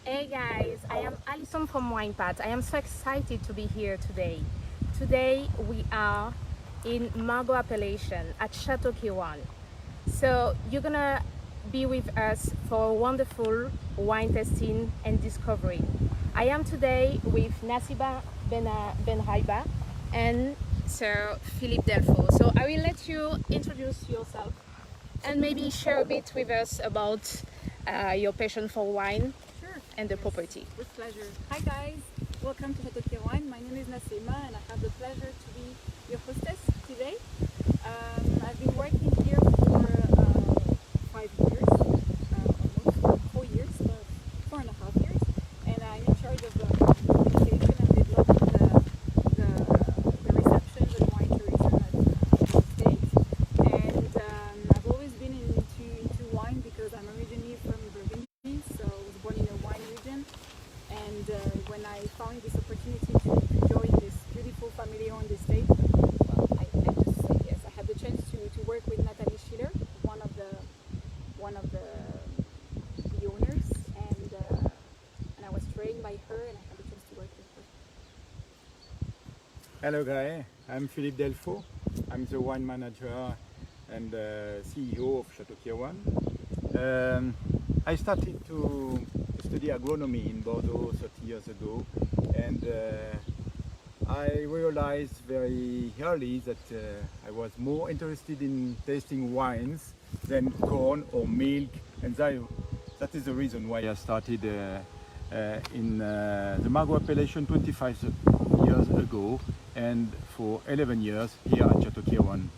Hey guys, I am Alison from WinePath. I am so excited to be here today. Today we are in Margaux appellation at Château Kirwan. So you're gonna be with us for a wonderful wine tasting and discovery. I am today with Nasiba Benraiba and Sir Philippe Delfaux. So I will let you introduce yourself and maybe share a bit with us about your passion for wine Sure. and the Yes, property. with pleasure. Hi guys, welcome to Château Kirwan. My name is Nasima and I have the pleasure to be your hostess today. I've been working here for 5 years, almost 4 years, 4.5 years, and I'm in charge of communication and developing the reception, the wine tourism at the States. And I've always been into wine because I'm originally from Burgundy, so I was born in a wine region. And when I found this opportunity to join this beautiful family on the state, well, I just say yes. I had the chance to work with Nathalie Schiller, one of the owners, and I was trained by her, and I had the chance to work with her. Hello guys, I'm Philippe Delfaux. I'm the wine manager and CEO of Château Kirwan. I started to study agronomy in Bordeaux 30 years ago, and I realized very early that I was more interested in tasting wines than corn or milk, and that is the reason why I started in the Margaux appellation 25 years ago, and for 11 years here at Château Kirwan.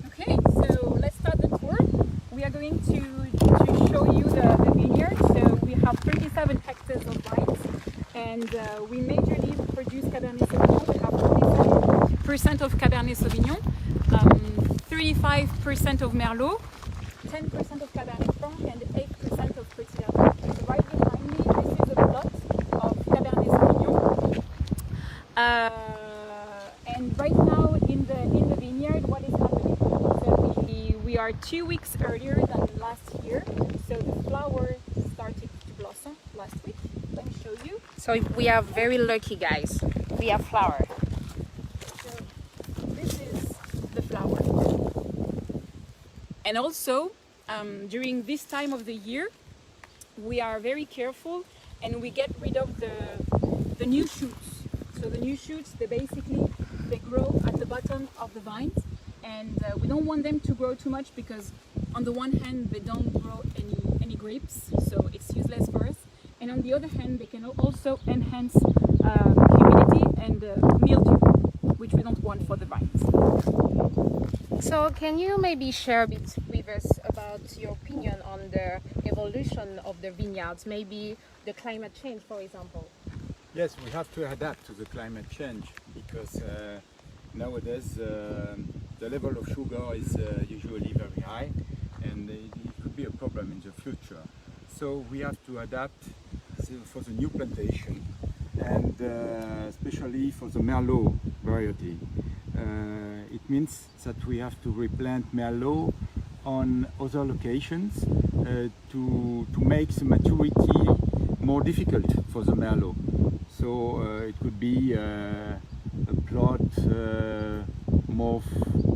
Okay, so let's start the tour. We are going to show you the vineyard. So we have 37 hectares of vines, and we majorly produce Cabernet Sauvignon. We have 47% of Cabernet Sauvignon, 35% of Merlot, 10% of Cabernet Franc, and 8% of Petit Verdot. So right behind me, this is a plot of Cabernet Sauvignon. And right now in the vineyard, what is happening? So we are 2 weeks earlier than last year. So the flower started to blossom last week. Let me show you. So we are very lucky, guys. We have flower. So this is the flower. And also, during this time of the year, we are very careful and we get rid of the new shoots. So the new shoots, they grow at the bottom of the vines, and we don't want them to grow too much because on the one hand they don't grow any grapes, so it's useless for us, and on the other hand they can also enhance humidity and mildew, which we don't want for the vines. So can you maybe share a bit with us about your opinion on the evolution of the vineyards, maybe the climate change, for example? Yes, we have to adapt to the climate change because nowadays the level of sugar is usually very high, and it could be a problem in the future. So we have to adapt for the new plantation, and especially for the Merlot variety. It means that we have to replant Merlot on other locations to make the maturity more difficult for the Merlot. So it could be a plot more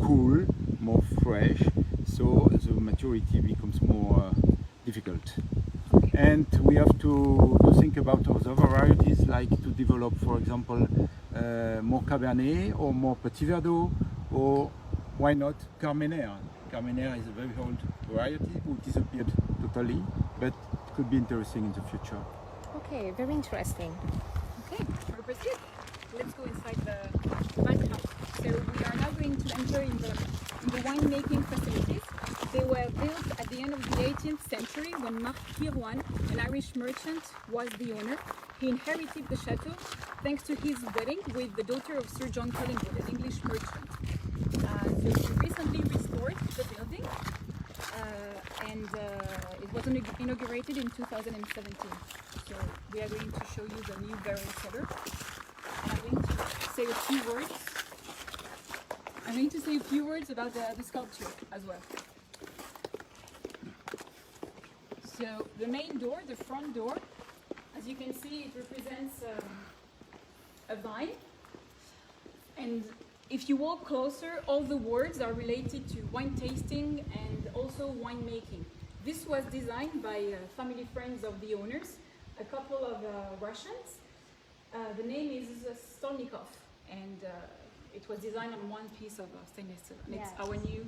cool, more fresh, so the maturity becomes more difficult. And we have to think about other varieties, like to develop, for example, more Cabernet or more Petit Verdot, or why not Carmenère. Carmenère is a very old variety who disappeared totally, but it could be interesting in the future. Okay, very interesting. Okay, we're proceed. Let's go inside the vine house. So we are now going to enter in the winemaking facilities. They were built at the end of the 18th century when Marc Kirwan, an Irish merchant, was the owner. He inherited the chateau thanks to his wedding with the daughter of Sir John Collingwood, an English merchant. So he recently restored the building, and it was inaugurated in 2017. So we are going to show you the new barrel cellar. And I'm going to say a few words. I'm going to say a few words about the sculpture as well. So the main door, the front door, as you can see, it represents a vine. And if you walk closer, all the words are related to wine tasting and also wine making. This was designed by family friends of the owners, a couple of Russians. The name is Stolnikov, and it was designed on one piece of stainless steel. And Yes. it's our new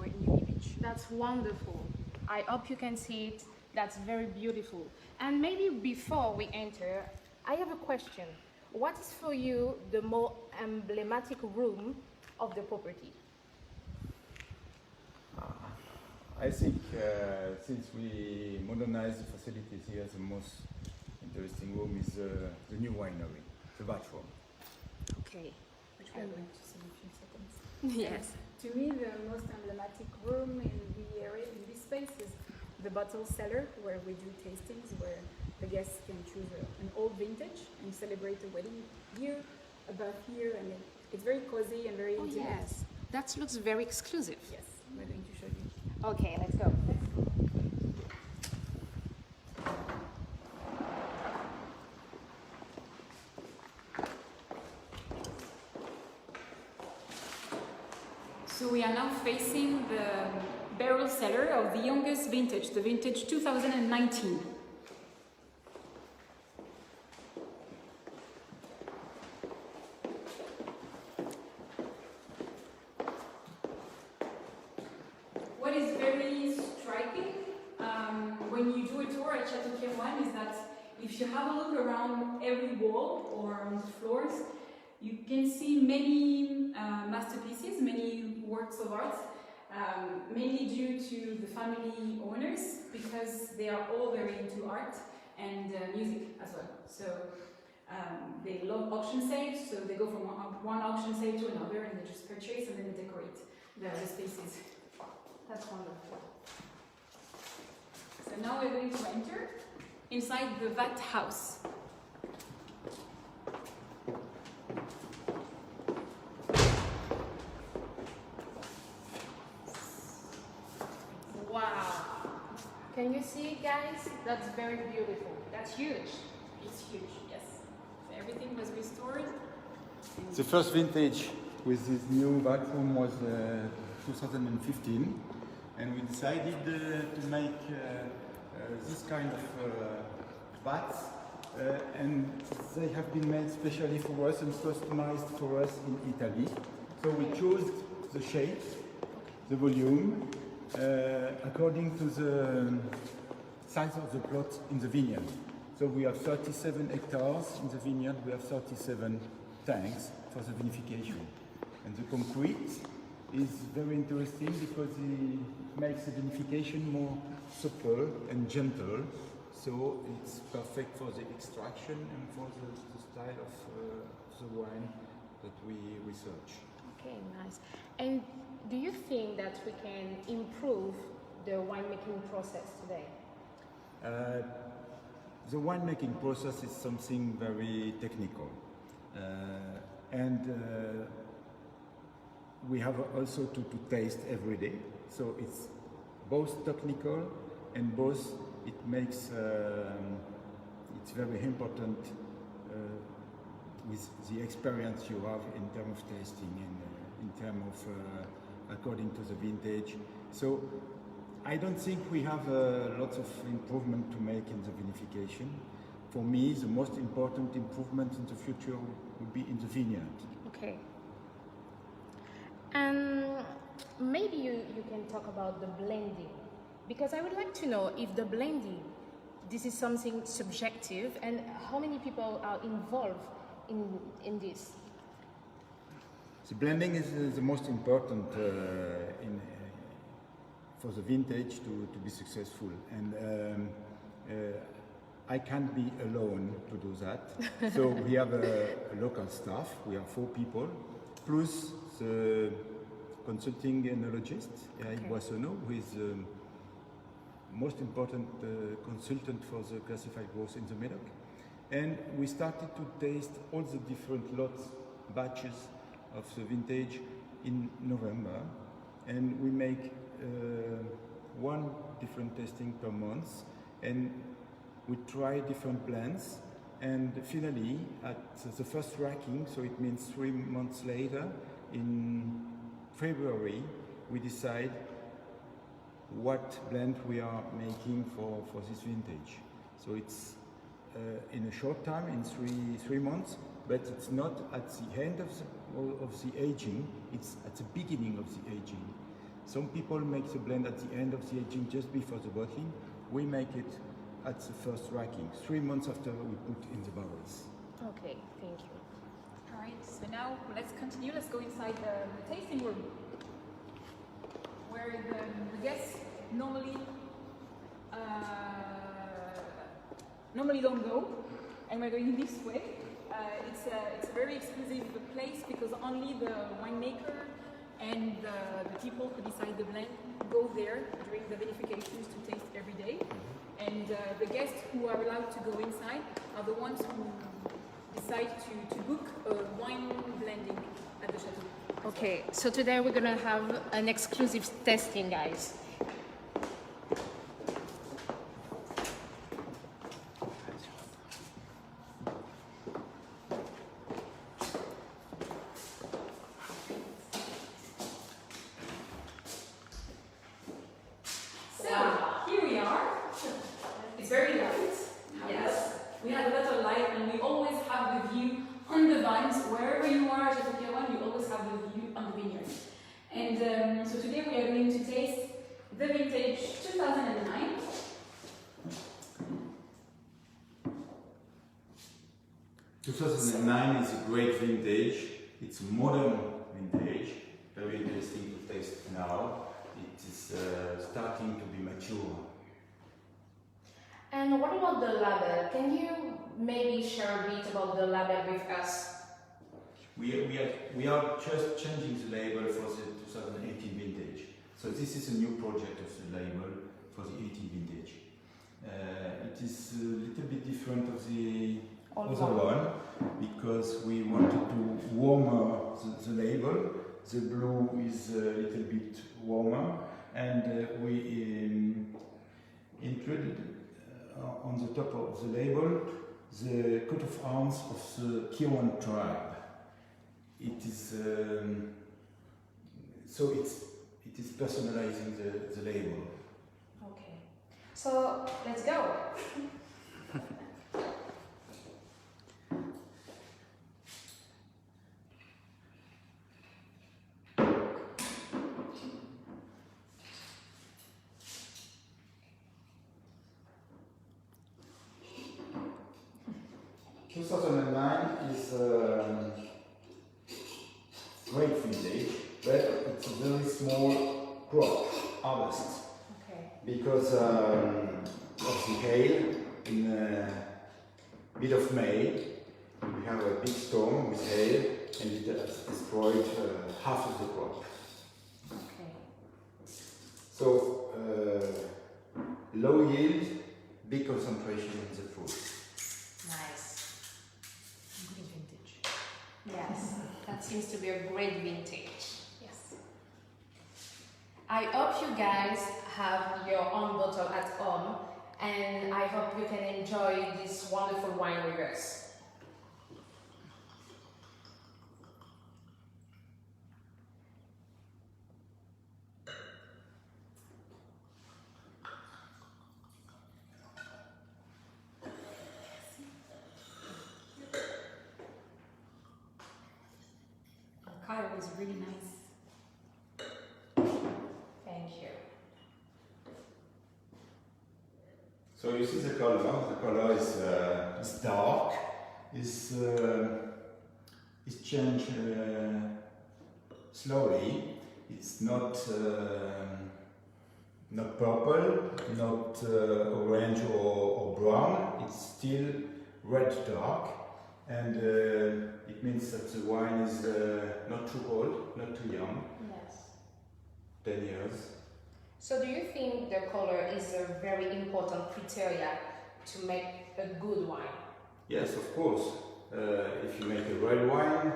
image. That's wonderful. I hope you can see it. That's very beautiful. And maybe before we enter, I have a question. What is for you the more emblematic room of the property? I think since we modernized the facilities here, the most interesting room is the new winery, the bathroom. Okay. Which we are going to see in a few seconds. Yes. To me, the most emblematic room in the area, in this space, is the bottle cellar, where we do tastings, where the guests can choose an old vintage and celebrate the wedding here, above here, and it's very cozy and very Oh intimate. yes. That looks very exclusive. Yes, we're going to show you. Okay, let's go. So we are now facing the barrel cellar of the youngest vintage, the vintage 2019. What is very striking when you do a tour at Château Kirwan is that if you have a look around every wall or on the floors, you can see many masterpieces, many works of art, mainly due to the family owners, because they are all very into art and music as well. So they love auction sales, so they go from one auction sale to another and they just purchase and then decorate the spaces. That's wonderful. So now we're going to enter inside the vat house. Wow. Can you see, guys? That's very beautiful. That's huge. It's huge, yes. So everything was restored. The first vintage with this new bathroom was 2015, and we decided to make this kind of baths, and they have been made specially for us and customized for us in Italy. So we chose the shape, the volume, according to the size of the plot in the vineyard. So we have 37 hectares in the vineyard, we have 37 tanks for the vinification. And the concrete is very interesting because it makes the vinification more supple and gentle. So it's perfect for the extraction and for the style of the wine that we research. Okay, nice. And do you think that we can improve the winemaking process today? The winemaking process is something very technical. And we have also to taste every day. So it's both technical and both it makes it's very important with the experience you have in terms of tasting and in terms of according to the vintage. So I don't think we have lots of improvement to make in the vinification. For me, the most important improvement in the future would be in the vineyard. Okay. And maybe you can talk about the blending, because I would like to know if the blending, this is something subjective, and how many people are involved in this? The blending is the most important for the vintage to be successful, and I can't be alone to do that. So we have a local staff. We have 4 people, plus the consulting enologist, Eric Boissonneau, who is the most important consultant for the classified growth in the Médoc. And we started to taste all the different lots, batches of the vintage in November, and we make one different tasting per month, and we try different blends. And finally, at the first racking, so it means 3 months later, in February, we decide what blend we are making for this vintage. So it's in a short time, in three months, but it's not at the end of the aging, it's at the beginning of the aging. Some people make the blend at the end of the aging just before the bottling. We make it at the first racking, 3 months after we put in the barrels. Okay, thank you. All right, so now let's continue. Let's go inside the tasting room, where the guests normally don't go, and we're going this way. It's a very exclusive place because only the winemaker and the people who decide the blend go there during the vinifications to taste every day. And the guests who are allowed to go inside are the ones who decide to book a wine blending at the chateau. Okay, so today we're gonna have an exclusive tasting, guys. It's very light. Yes. We have a lot of light, and we always have the view on the vines. Wherever you are at Château Kirwan, you always have the view on the vineyard. And so today we are going to taste the vintage 2009. (2009) is a great vintage. It's a modern vintage, very interesting to taste now. It is starting to be mature. And what about the label? Can you maybe share a bit about the label with us? We are just changing the label for the 2018 vintage. So this is a new project of the label for the 18 vintage. It is a little bit different of the other one because we wanted to warmer the label. The blue is a little bit warmer, and we included on the top of the label the coat of arms of the Kirwan tribe. It is so it is personalizing the label. Okay, so let's go. In 2009 is great vintage, but it's a very small crop harvest. Okay. Because of the hail in mid of May, we have a big storm with hail, and it has destroyed half of the crop. Okay. So low yield, big concentration in the fruit. Nice. Good vintage. Yes, that seems to be a great vintage. Yes. I hope you guys have your own bottle at home, and I hope you can enjoy this wonderful wine with us. The color is really nice. Thank you. So you see the color. The color is dark. Is changed slowly. It's not purple, not orange or brown. It's still red dark, and it means that the wine is not too old, not too young. Yes. 10 years. So do you think the color is a very important criteria to make a good wine? Yes, of course. If you make a red wine,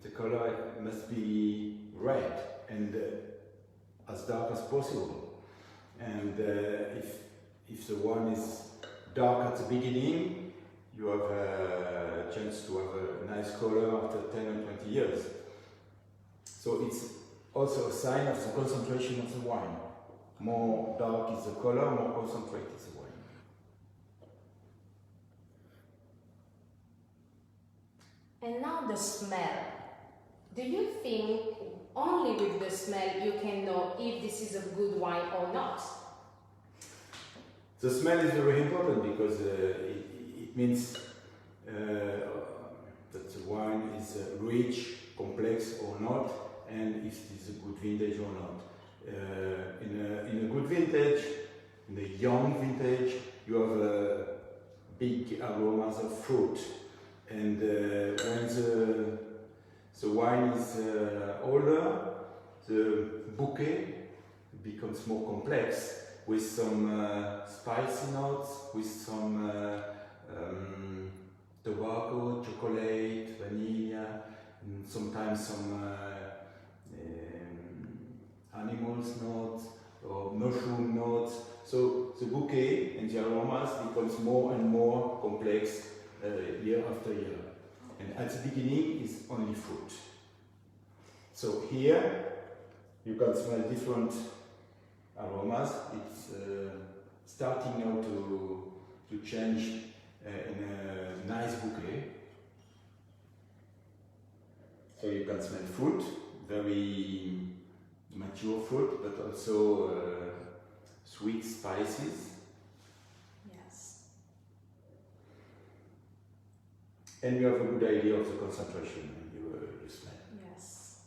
the color must be red, and as dark as possible. And if the wine is dark at the beginning, you have a chance to have a nice color after 10 or 20 years. So it's also a sign of the concentration of the wine. More dark is the color, more concentrated is the wine. And now the smell. Do you think only with the smell you can know if this is a good wine or not? The smell is very important because it means that the wine is rich, complex or not, and if it is a good vintage or not. In a good vintage, in a young vintage, you have big aromas of fruit. And when the wine is older, the bouquet becomes more complex with some spicy notes, with some tobacco, chocolate, vanilla, and sometimes some animals notes or mushroom notes. So the bouquet and the aromas becomes more and more complex year after year. And at the beginning is only fruit. So here you can smell different aromas. It's starting now to change in a nice bouquet. So you can smell fruit, very mature fruit, but also sweet spices. Yes. And you have a good idea of the concentration when you smell. Yes.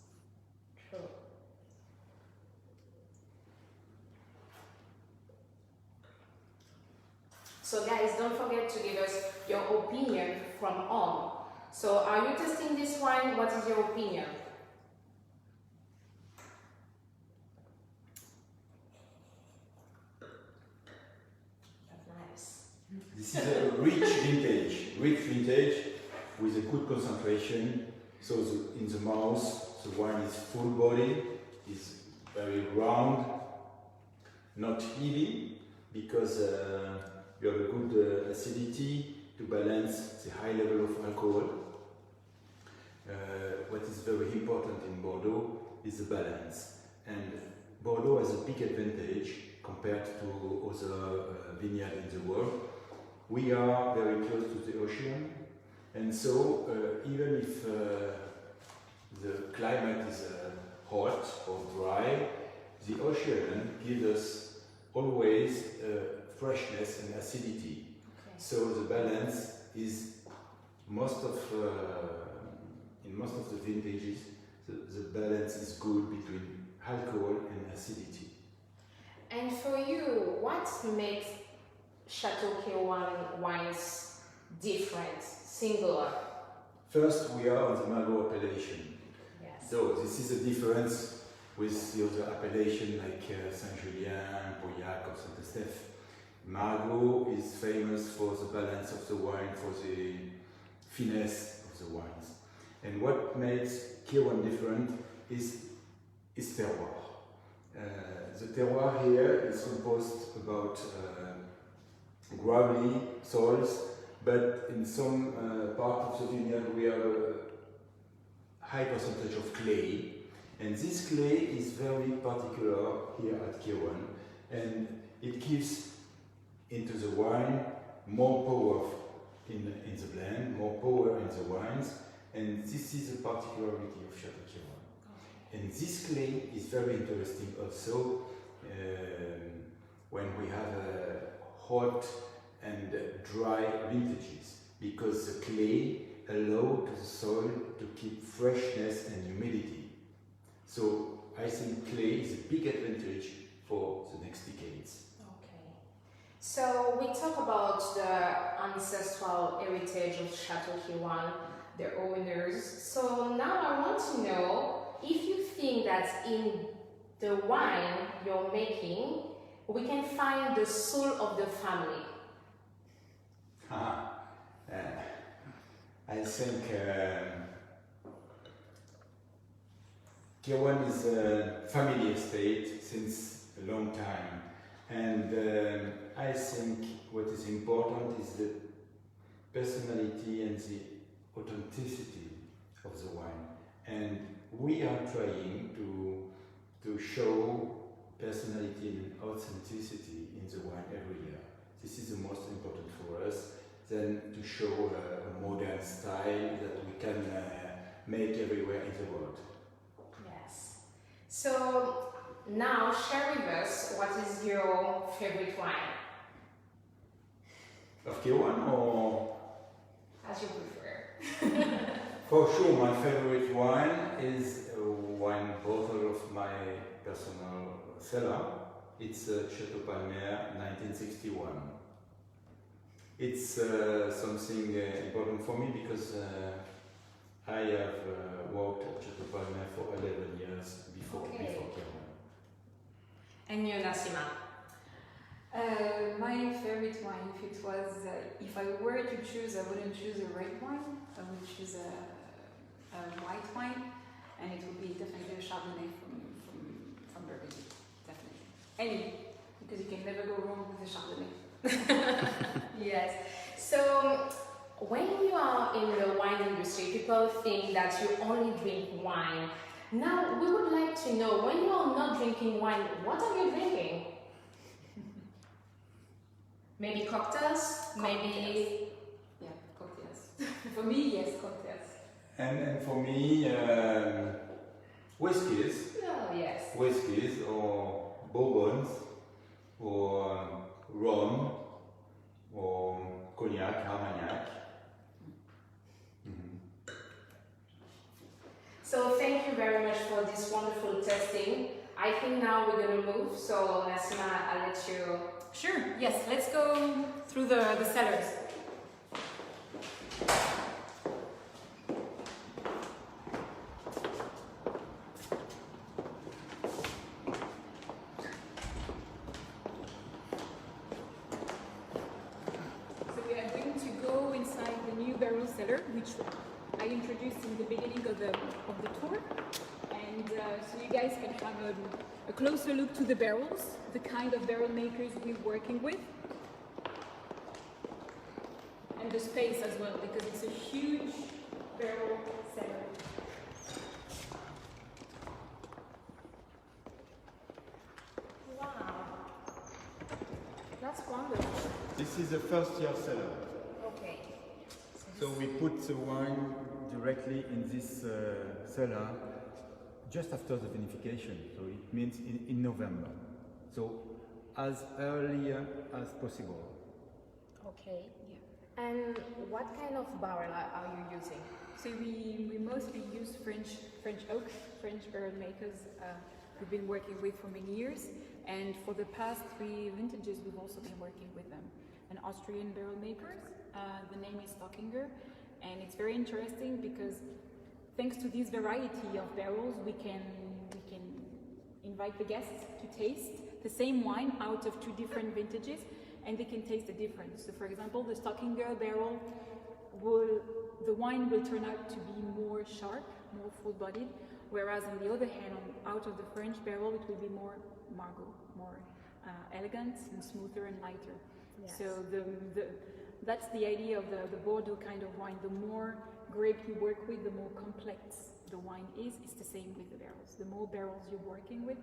True. So guys, don't forget to give us your opinion from home. So are you tasting this wine? What is your opinion? That's nice. This is a rich vintage with a good concentration. So in the mouth, the wine is full body, is very round, not heavy, because you have a good acidity to balance the high level of alcohol. What is very important in Bordeaux is the balance. And Bordeaux has a big advantage compared to other vineyards in the world. We are very close to the ocean, and so even if the climate is hot or dry, the ocean gives us always freshness and acidity. Okay. So the balance is in most of the vintages, the balance is good between alcohol and acidity. And for you, what makes Château Kirwan wines different, singular? First, we are on the Margaux appellation. Yes. So this is a difference with the other appellation like Saint-Julien, Pauillac or Saint-Estèphe. Margaux is famous for the balance of the wine, for the finesse of the wines. And what makes Kirwan different is terroir. The terroir here is composed about gravelly soils, but in some part of the vineyard we have a high percentage of clay, and this clay is very particular here at Kirwan, and it gives into the wine more power in the blend, more power in the wines, and this is a particularity of Château Kirwan. And this clay is very interesting also when we have hot and dry vintages, because the clay allows the soil to keep freshness and humidity. So I think clay is a big advantage for the next decades. Okay. So we talk about the ancestral heritage of Château Kirwan, the owners. So now I want to know if you think that in the wine you're making, we can find the soul of the family. I think Kirwan is a family estate since a long time, and I think what is important is the personality and the authenticity of the wine. And we are trying to show personality and authenticity in the wine every year. This is the most important for us, than to show a modern style that we can make everywhere in the world. Yes. So now share with us what is your favorite wine, Of Kirwan, or? as you prefer. For sure, my favorite wine is a wine bottle of my personal cellar. It's Château Kirwan 1961. It's something important for me because I have worked at Château Kirwan for 11 years before Kirwan. And you, Nassima? My favorite wine, if I were to choose, I wouldn't choose a red wine. I would choose a white wine, and it would be definitely a Chardonnay from Burgundy, definitely. Any, because you can never go wrong with a Chardonnay. Yes. So when you are in the wine industry, people think that you only drink wine. Now we would like to know, when you are not drinking wine, what are you drinking? Maybe cocktails? Maybe. Yeah, cocktails. For me, yes, cocktails. And for me, whiskies. Oh, yes. Whiskies or bourbons or rum or cognac, armagnac. So thank you very much for this wonderful testing. I think now we're going to move, so Nassima, I'll let you. Sure, yes, let's go through the cellars. So we are going to go inside the new barrel cellar, which I introduced in the beginning of the tour. And so you guys can have a closer look to the barrels, the kind of barrel makers we're working with, and the space as well, because it's a huge barrel cellar. Wow. That's wonderful. This is a first year cellar. Okay. So we put the wine directly in this cellar just after the vinification. So it means in November. So as early as possible. Okay. Yeah. And what kind of barrel are you using? So we mostly use French oak, French barrel makers we've been working with for many years. And for the past 3 vintages, we've also been working with them. An Austrian barrel makers. The name is Stockinger. And it's very interesting because thanks to this variety of barrels, we can invite the guests to taste the same wine out of 2 different vintages, and they can taste the difference. So for example, the Stockinger barrel, the wine will turn out to be more sharp, more full-bodied, whereas on the other hand, out of the French barrel, it will be more Margaux, more elegant and smoother and lighter. Yes. So that's the idea of the Bordeaux kind of wine. The more grape you work with, the more complex the wine is. It's the same with the barrels. The more barrels you're working with,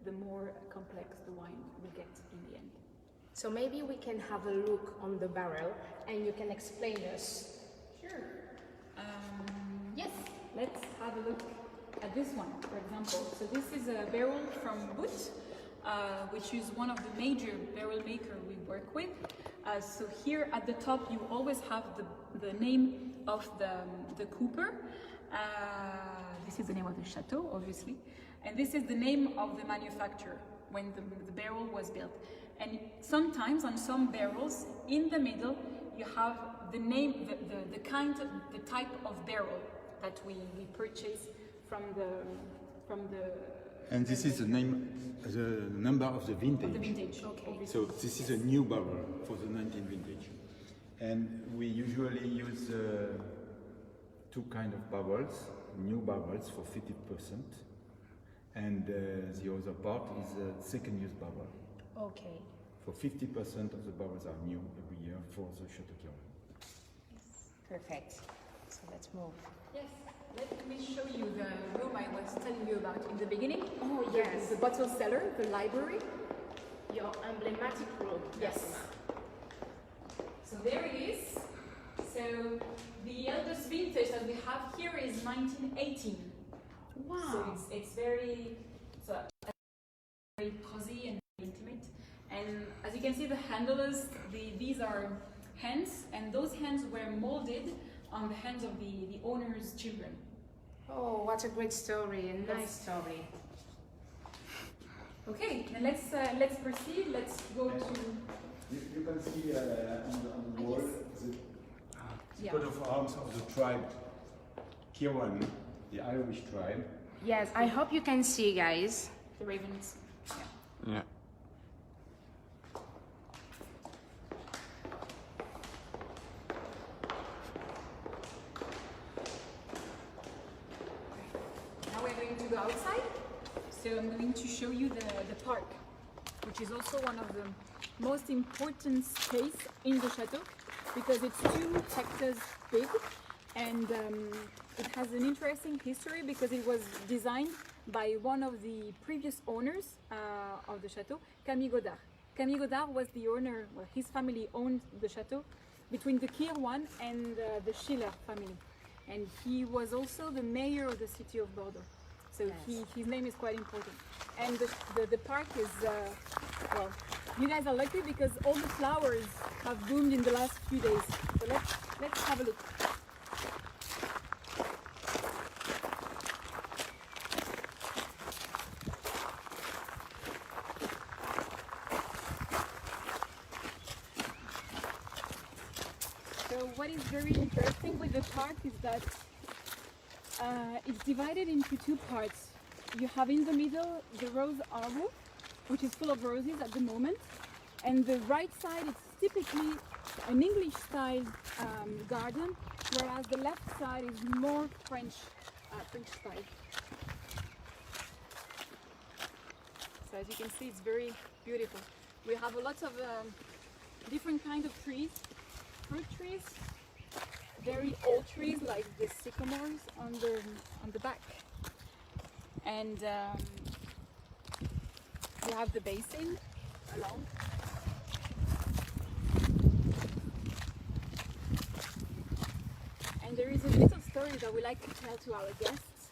the more complex the wine will get in the end. So maybe we can have a look on the barrel and you can explain us. Sure. Yes, let's have a look at this one, for example. So this is a barrel from Boot, which is one of the major barrel makers we work with. So here at the top, you always have the name of the cooper. This is the name of the chateau, obviously. And this is the name of the manufacturer when the barrel was built. And sometimes on some barrels, in the middle, you have the name, the type of barrel that we purchase from the. And this is the name, the number of the vintage. Of the vintage. Okay. So this is a new barrel for the 19 vintage. And we usually use 2 kind of barrels, new barrels for 50%, and the other part is second use barrel. Okay. For 50% of the barrels are new every year for the Château Kirwan. Perfect. So let's move. Yes, let me show you the room I was telling you about in the beginning. Oh, The- yes. The bottle cellar, the library. Your emblematic room. Yes. Nassima. So there it is. So the eldest vintage that we have here is 1918. Wow. So it's very very cozy and intimate. And as you can see, the handles, these are hands, and those hands were molded on the hands of the owner's children. Oh, what a great story, a nice story. Okay, then let's proceed. Let's go to. You can see on the wall the Yeah. coat of arms of the tribe Kirwan, the Irish tribe. Yes, I hope you can see, guys. The ravens. Yeah. Now we're going to go outside. So I'm going to show you the park, which is also one of the most important space in the chateau because it's 2 hectares big, and it has an interesting history because it was designed by one of the previous owners of the chateau, Camille Godard. Camille Godard was the owner, well, his family owned the chateau between the Kirwan and the Schiller family. And he was also the mayor of the city of Bordeaux. So his name is quite important. And the park is, well, you guys are lucky because all the flowers have bloomed in the last few days. So let's have a look. So what is very interesting with the park is that it's divided into 2 parts. You have in the middle the rose arbor, which is full of roses at the moment, and the right side is typically an English style garden, whereas the left side is more French style. So as you can see, it's very beautiful. We have a lot of different kinds of trees, fruit trees, very old trees like the sycamores on the back, and you have the basin along. And there is a little story that we like to tell to our guests.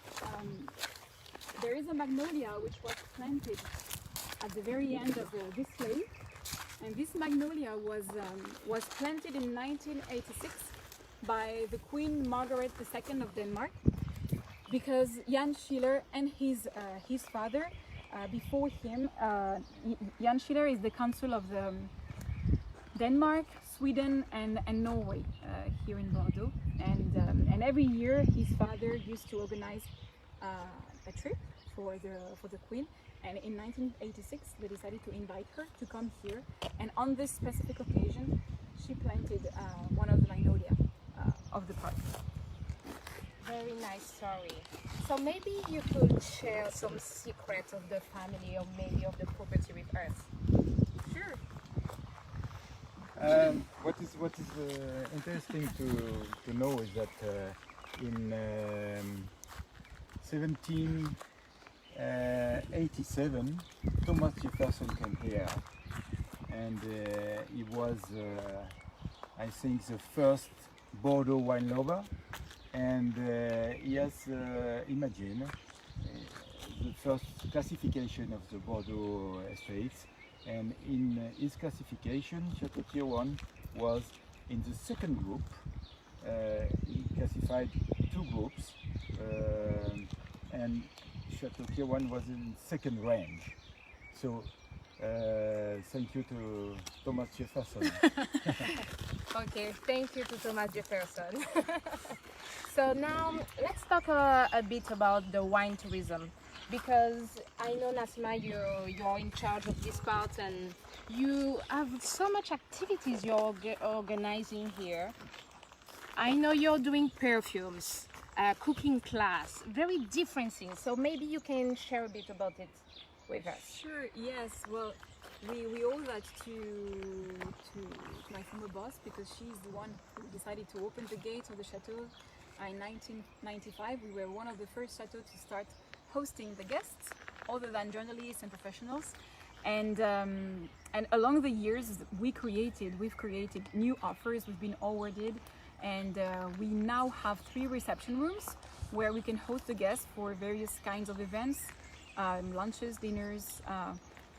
There is a magnolia which was planted at the very end of this lane, and this magnolia was planted in 1986 by the Queen Margaret II of Denmark, because Jan Schiller and his father, before him, Jan Schiller is the consul of Denmark, Sweden, and Norway here in Bordeaux, and every year his father used to organize a trip for the Queen. And in 1986, they decided to invite her to come here. And on this specific occasion, she planted one of the magnolia of the park. Very nice story. So maybe you could share some secrets of the family or maybe of the property with us. Sure. What is interesting to know is that in 1787 Thomas Jefferson came here, and he was I think the first Bordeaux wine lover, and he has imagined the first classification of the Bordeaux estates. And in his classification, Château Kirwan was in the second group. He classified 2 groups, and Château Kirwan was in second range. So thank you to Thomas Jefferson. Okay, thank you to Thomas Jefferson. So now let's talk a bit about the wine tourism, because I know, Nassima, you're in charge of this part and you have so much activities you're organizing here. I know you're doing perfumes. cooking class, very different things. So maybe you can share a bit about it with us. Sure, yes. Well, we owe that to my former boss, because she's the one who decided to open the gates of the chateau in 1995. We were one of the first chateaux to start hosting the guests, other than journalists and professionals. And along the years, we've created new offers. We've been awarded, and we now have 3 reception rooms where we can host the guests for various kinds of events, lunches, dinners.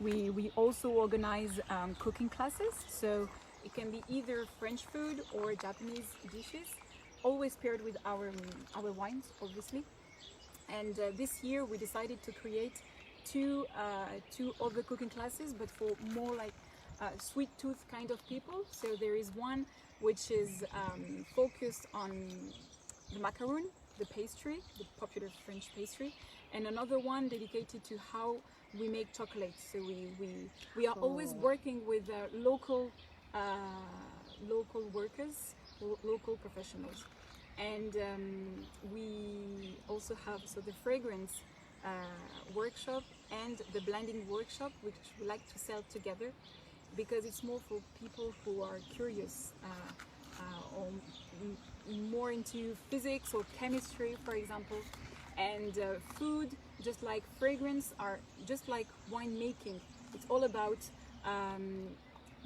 We also organize cooking classes, so it can be either French food or Japanese dishes, always paired with our wines, obviously. And this year we decided to create two other cooking classes, but for more like sweet tooth kind of people. So there is one which is focused on the macaroon, the pastry, the popular French pastry, and another one dedicated to how we make chocolate. So we are always working with local workers, local professionals. And we also have the fragrance workshop and the blending workshop, which we like to sell together, because it's more for people who are curious or more into physics or chemistry, for example. And food, just like fragrance, are just like winemaking. It's all about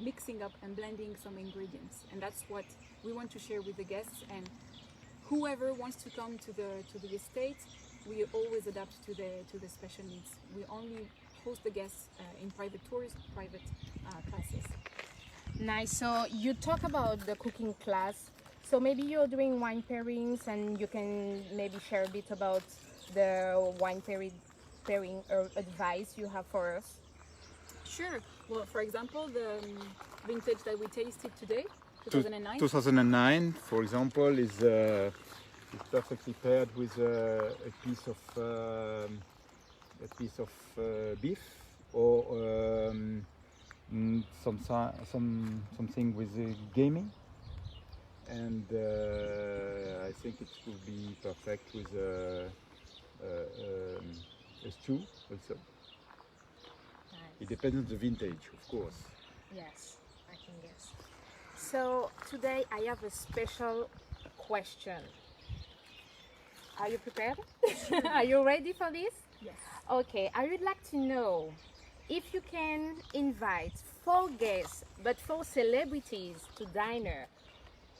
mixing up and blending some ingredients, and that's what we want to share with the guests. And whoever wants to come to the estate, we always adapt to the special needs. We only host the guests in private tours, private classes. Nice. So you talk about the cooking class. So maybe you're doing wine pairings, and you can maybe share a bit about the wine pairing advice you have for us. Sure. Well, for example, the vintage that we tasted today, 2009. 2009, for example, is perfectly paired with a piece of beef, or something with gaming. And I think it would be perfect with a stew also. Nice. It depends on the vintage, of course. Yes, I can guess. So today I have a special question. Are you prepared? Are you ready for this? Yes. Okay, I would like to know if you can invite 4 guests, but 4 celebrities to dinner,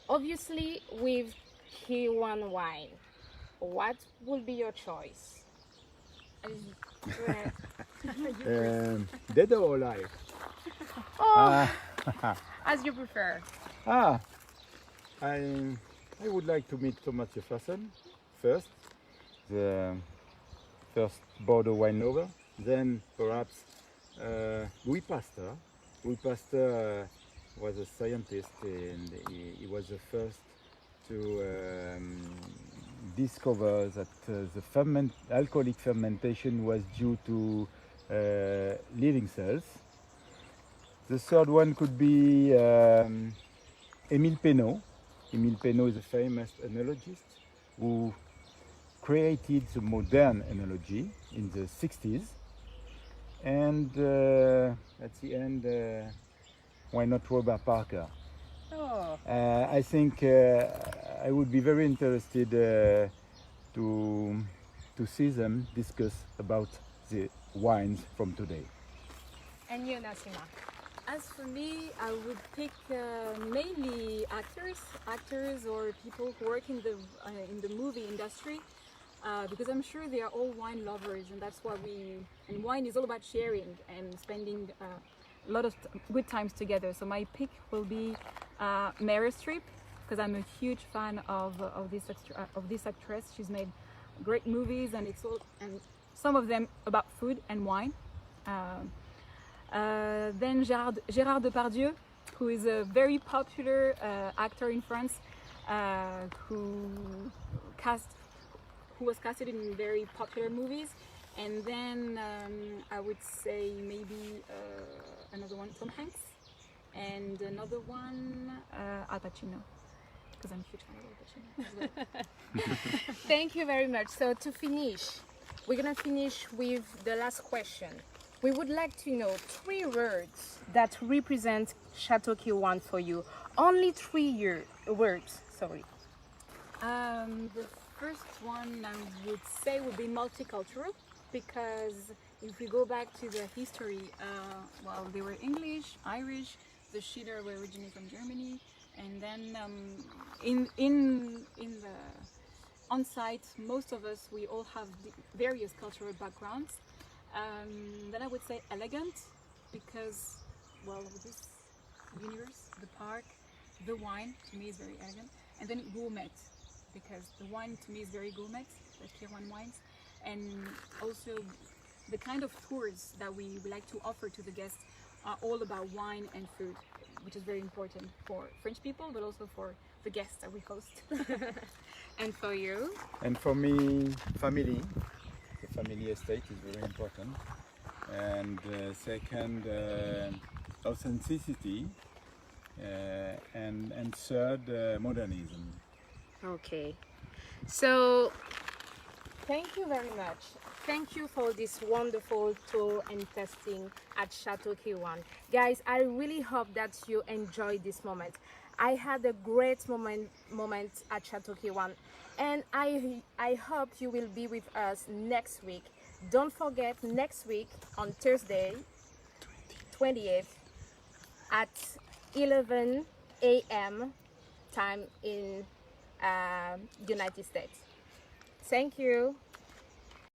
obviously with Kirwan wine. What would be your choice? Dead or alive? Oh, as you prefer. I would like to meet Thomas Jefferson first, the first Bordeaux wine lover. Then perhaps Louis Pasteur. Louis Pasteur was a scientist, and he was the first to discover that the alcoholic fermentation was due to living cells. The third one could be Émile Pénaud. Émile Pénaud is a famous enologist who created the modern enology in the 60s. And at the end, why not Robert Parker? Oh, I think I would be very interested to see them discuss about the wines from today. and you, Nassima? As for me, I would pick mainly actors or people who work in the movie industry, because I'm sure they are all wine lovers, and that's why and wine is all about sharing and spending a lot of good times together. So my pick will be Meryl Streep, because I'm a huge fan of this actress. She's made great movies, and some of them about food and wine. Then Gérard Depardieu, who is a very popular actor in France, who was casted in very popular movies. And then I would say maybe another one, Tom Hanks, and another one, Al Pacino. because I'm huge fan of the cappuccino as well. Thank you very much. So to finish, we're gonna finish with the last question. We would like to know 3 words that represent Château Kirwan for you. Only 3 words, sorry. The first one I would say would be multicultural, because if we go back to the history, well, they were English, Irish, the Schiller were originally from Germany, and then in the on site, most of us, we all have various cultural backgrounds. Then I would say elegant, because, well, this universe, the park, the wine to me is very elegant, and then gourmet, because the wine to me is very gourmet, the Kirwan wines, and also the kind of tours that we like to offer to the guests are all about wine and food, which is very important for French people, but also for the guests that we host. And for you? And for me, family. The family estate is very important. And second, authenticity. And third, modernism. Okay. So, thank you very much. Thank you for this wonderful tour and tasting at Château Kirwan. Guys, I really hope that you enjoyed this moment. I had a great moment at Château Kirwan, and I hope you will be with us next week. Don't forget, next week on Thursday, 20th at 11 a.m. time in United States. Thank you.